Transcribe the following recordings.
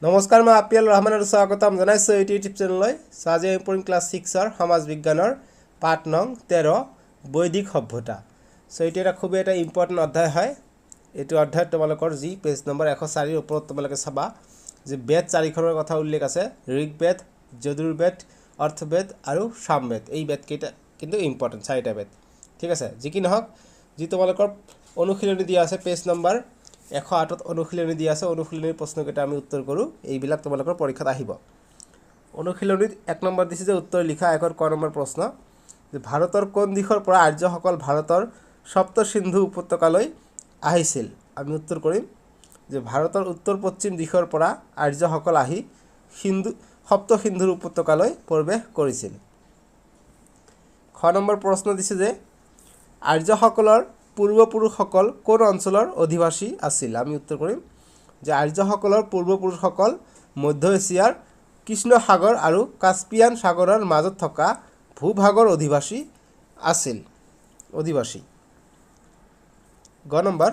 নমস্কাৰ মই আপিয়াল ৰহমানৰ স্বাগতম জনাইছো ইউটিউব চেনেললৈ আজি আমি পঢ়িম ক্লাছ 6ৰ সমাজ বিজ্ঞানৰ পাঠ নং 13 বৈদিক সভ্যতা এইটো এটা খুব এটা ইম্পৰ্টেন্ট অধ্যায় হয় এইটো অধ্যায় তোমালোকৰ জি পেজ নম্বৰ 104 ৰ ওপৰত তোমালোকে চাবা যে বেদ চাৰিখনৰ কথা উল্লেখ আছে ঋগবেদ যজুৰ্বেদ অৰ্থবেদ আৰু সামবেদ এই বেদ কেইটা কিন্তু ইম্পৰ্টেন্ট চাৰিটা বেদ ঠিক আছে যি কি নহক যি তোমালোকৰ অনুশীলনী দিয়া আছে পেজ নম্বৰ 108 অনুশীলনী দিয়া আছে অনুশীলনীৰ প্ৰশ্নকেইটা আমি উত্তৰ কৰো এইবিলাক তোমালোকৰ পৰীক্ষাত আহিব অনুশীলনীত 1 নম্বৰ দিছে যে উত্তৰ লিখা একৰ ক নম্বৰ প্ৰশ্ন যে ভাৰতৰ কোন দিশৰ পৰা আৰ্যসকল ভাৰতৰ সপ্ত সিন্ধু উপত্যকালৈ আহিছিল আমি উত্তৰ কৰিম যে ভাৰতৰ উত্তৰ পশ্চিম দিশৰ পৰা আৰ্যসকল আহি সিন্ধু সপ্ত সিন্ধুৰ উপত্যকালৈ প্ৰৱেশ কৰিছিল খ নম্বৰ প্ৰশ্ন দিছে যে আৰ্যসকলৰ পূৰ্বপুৰুষসকল কোন অঞ্চলৰ অধিবাসী আছিল আমি উত্তৰ কৰিম যে আৰ্যসকলৰ পূৰ্বপুৰুষসকল মধ্য এছিয়াৰ কৃষ্ণ সাগৰ আৰু কাস্পিয়ান সাগৰৰ মাজত থকা ভূভাগৰ অধিবাসী আছিল অধিবাসী গ নম্বৰ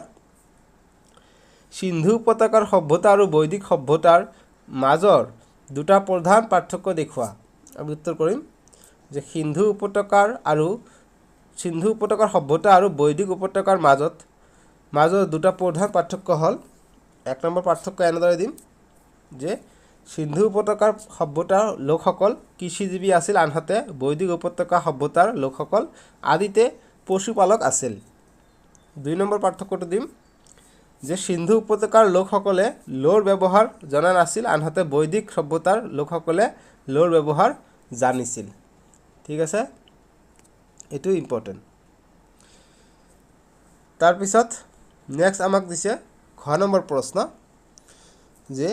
সিন্ধু উপত্যকাৰ সভ্যতা আৰু বৈদিক সভ্যতাৰ মাজৰ দুটা প্ৰধান পাৰ্থক্য দেখুৱা আমি উত্তৰ কৰিম যে সিন্ধু উপত্যকাৰ সভ্যতা আৰু বৈদিক উপত্যকাৰ মাজৰ দুটা প্ৰধান পাৰ্থক্য হল এক নম্বৰ পাৰ্থক্য এনেদৰে দিম যে সিন্ধু উপত্যকাৰ সভ্যতাৰ লোকসকল কৃষিজীৱী আছিল আনহাতে বৈদিক উপত্যকা সভ্যতাৰ লোকসকল আদিতে পশুপালক আছিল দুই নম্বৰ পাৰ্থক্যটো দিম যে সিন্ধু উপত্যকাৰ লোকসকলে লোৰ ব্যৱহাৰ জনা নাছিল আনহাতে বৈদিক সভ্যতাৰ লোকসকলে লোৰ ব্যৱহাৰ জানিছিল ঠিক আছে এটো ইম্পৰ্টেন্ট তাৰ পিছত নেক্সট আমাক দিছে খ নম্বৰ প্ৰশ্ন যে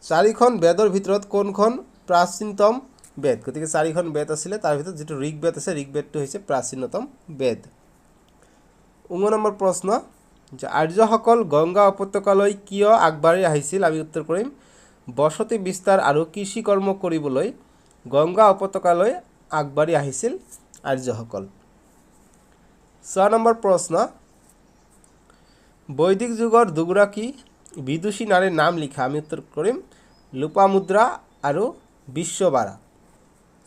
চাৰিখন বেদৰ ভিতৰত কোনখন প্ৰাচীনতম বেদ গতিকে চাৰিখন বেদ আছিল তাৰ ভিতৰত যেটো ঋগবেদ আছে ঋগবেদটো হৈছে প্ৰাচীনতম বেদ 9 নম্বৰ প্ৰশ্ন যে আৰ্যসকল গংগা উপত্যকালৈ কিয় আগবাঢ়ি আহিছিল আমি উত্তৰ কৰিম বসতি বিস্তাৰ আৰু কৃষি কৰ্ম কৰিবলৈ গংগা উপত্যকালৈ আগবাঢ়ি আহিছিল আৰ্যসকল 6 নম্বৰ প্ৰশ্ন বৈদিক যুগৰ দুগৰাকী বিদুষী নাৰীৰ নাম লিখা আমি উত্তৰ কৰিম লোপামুদ্ৰা আৰু বিশ্ববাৰা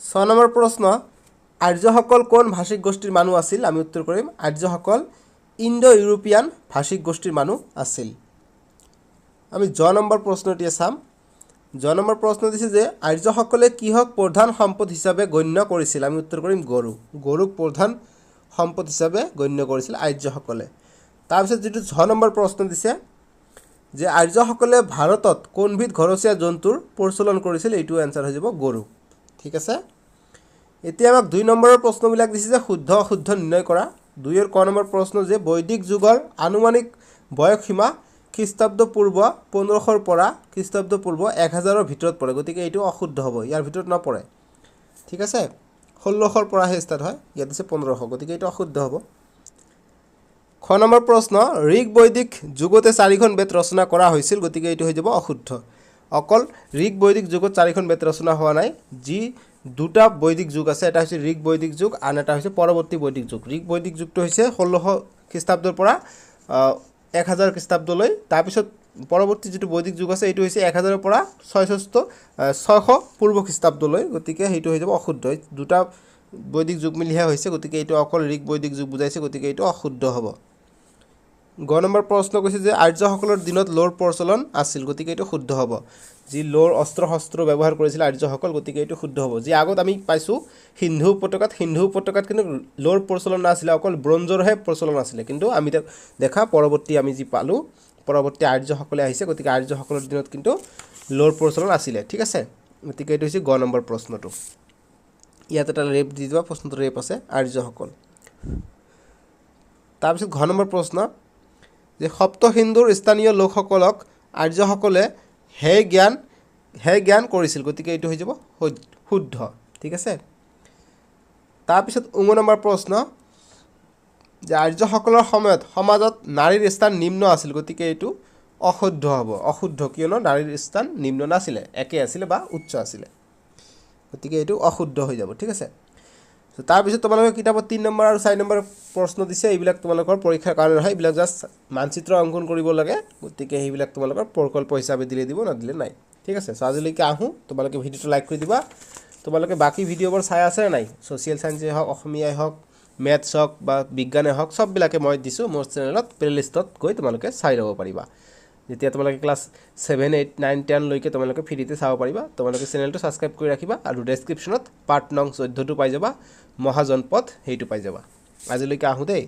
6 নম্বৰ প্ৰশ্ন আৰ্যসকল কোন ভাষিক গোষ্ঠীৰ মানুহ আছিল আমি উত্তৰ কৰিম আৰ্যসকল ইণ্ডো ইউৰোপিয়ান ভাষিক গোষ্ঠীৰ মানুহ আছিল আমি জ নম্বৰ প্ৰশ্নটি চাম জ নম্বৰ প্ৰশ্ন দিছে যে আৰ্যসকলে কিহক প্ৰধান সম্পদ হিচাপে গণ্য কৰিছিল আমি উত্তৰ কৰিম গৰুক প্ৰধান সম্পদ হিচাপে গণ্য কৰিছিল আৰ্যসকলে তাৰ পিছত যেটো ছ নম্বৰ প্ৰশ্ন দিছে যে আৰ্যসকলে ভাৰতত কোনবিধ ঘৰচীয়া জন্তুৰ প্ৰচলন কৰিছিল এইটো এনসাৰ হৈ যাব গৰু ঠিক আছে এতিয়া আমাক 2 নম্বৰৰ প্ৰশ্নবিলাক দিছে যে শুদ্ধ অশুদ্ধ নিৰ্ণয় কৰা 2 এৰ ক নম্বৰ প্ৰশ্ন যে বৈদিক যুগৰ আনুমানিক বয়স সীমা খ্ৰীষ্টাব্দ পূৰ্ব 1500 ৰ পৰা খ্ৰীষ্টাব্দ পূৰ্ব 1000 ৰ ভিতৰত পৰে গতিকে এইটো অশুদ্ধ হ'ব ইয়াৰ ভিতৰত নপৰে ঠিক আছে 1600 ৰ পৰা হে ষ্টাৰ্ট হয় ইয়াত আছে 1500 গতিকে এইটো অশুদ্ধ হ'ব খ নম্বৰ প্ৰশ্ন ঋগ বৈদিক যুগতে চাৰিখন বেদ ৰচনা কৰা হৈছিল গতিকে এইটো হৈ যাব অশুদ্ধ অকল ঋগ বৈদিক যুগত চাৰিখন বেদ ৰচনা হোৱা নাই যি দুটা বৈদিক যুগ আছে এটা হৈছে ঋগ বৈদিক যুগ আৰু এটা হৈছে পৰৱৰ্তী বৈদিক যুগ ঋগ বৈদিক যুগটো হৈছে 1600 খ্ৰীষ্টাব্দৰ পৰা 1000 খ্ৰীষ্টাব্দলৈ তাৰ পিছত পৰৱৰ্তী যেটো বৈদিক যুগ আছে এইটো হৈছে 1000 ৰ পৰা 600 পূৰ্ব খ্ৰীষ্টাব্দলৈ গতিকে হেইটো হৈ যাব অশুদ্ধ দুটা বৈদিক যুগ মিলিহে হৈছে গতিকে এইটো অকল ঋগ বৈদিক যুগ বুজাইছে গতিকে এইটো অশুদ্ধ হ'ব গ নম্বৰ প্ৰশ্ন কৈছে যে আৰ্যসকলৰ দিনত লোৰ প্ৰচলন আছিল গতিকে এইটো শুদ্ধ হ'ব যি লোৰ অস্ত্ৰ ব্যৱহাৰ কৰিছিল আৰ্যসকল গতিকে এইটো শুদ্ধ হ'ব যি আগত আমি পাইছো সিন্ধু উপত্যকাত কিন্তু লোৰ প্ৰচলন নাছিল অকল ব্ৰঞ্জৰহে প্ৰচলন আছিল কিন্তু আমি দেখা পৰৱৰ্তী আমি যি পালো পৰৱৰ্তী আৰ্যসকলে আহিছে গতিকে আৰ্যসকলৰ দিনত কিন্তু লোৰ প্ৰচলন আছিল ঠিক আছে গতিকে এইটো হৈছে গ নম্বৰ প্ৰশ্নটো ইয়াত এটা ৰেপ দি দিবা প্ৰশ্নটো ৰেপ আছে আৰ্যসকল তাৰ পিছত ঘ নম্বৰ প্ৰশ্ন যে সপ্ত হিন্দুৰ স্থানীয় লোকসকলক আৰ্যসকলে হে জ্ঞান কৰিছিল গতিকে এইটো হৈ যাব শুদ্ধ ঠিক আছে তাৰ পিছত 19 নম্বৰ প্ৰশ্ন যে আৰ্যসকলৰ সময়ত সমাজত নাৰীৰ স্থান নিম্ন আছিল গতিকে এইটো অশুদ্ধ হ'ব অশুদ্ধ কিয়নো নাৰীৰ স্থান নিম্ন নাছিল একে আছিল বা উচ্চ আছিল গতিকে এইটো অশুদ্ধ হৈ যাব ঠিক আছে তাৰ পিছত তোমালোকে কিতাপত 3 নম্বৰ আৰু 4 নম্বৰ প্ৰশ্ন দিছে এইবিলাক তোমালোকৰ পৰীক্ষাৰ কাৰণে হয় এইবিলাক জাস্ট মানচিত্ৰ অংকন কৰিব লাগে গতিকে এইবিলাক তোমালোকৰ প্ৰকল্প হিচাপে দিলে দিব না দিলে নাই ঠিক আছে। চ' আজিলৈকে আহোঁ, তোমালোকে ভিডিঅ'টো লাইক কৰি দিবা। তোমালোকে বাকী ভিডিঅ'বোৰ চাই আছে নাই, ছ'চিয়েল ছায়েন্সেই হওক, অসমীয়াই হওক, মেথছ হওক বা বিজ্ঞানেই হওক, চববিলাকে মই দিছোঁ মোৰ চেনেলত, প্লে'লিষ্টত গৈ তোমালোকে চাই ল'ব পাৰিবা। যেতিয়া তোমালোকে ক্লাছ 7, 8, 9, 10 লৈকে তোমালোকে ফ্ৰীতে চাব পাৰিবা। তোমালোকে চেনেলটো ছাবস্ক্ৰাইব কৰি ৰাখিবা আৰু ডেছক্ৰিপশ্যনত পাৰ্ট নং 14টো পাই যাবা, মহাজনপথ সেইটো পাই যাবা। আজিলৈকে আহোঁ দেই।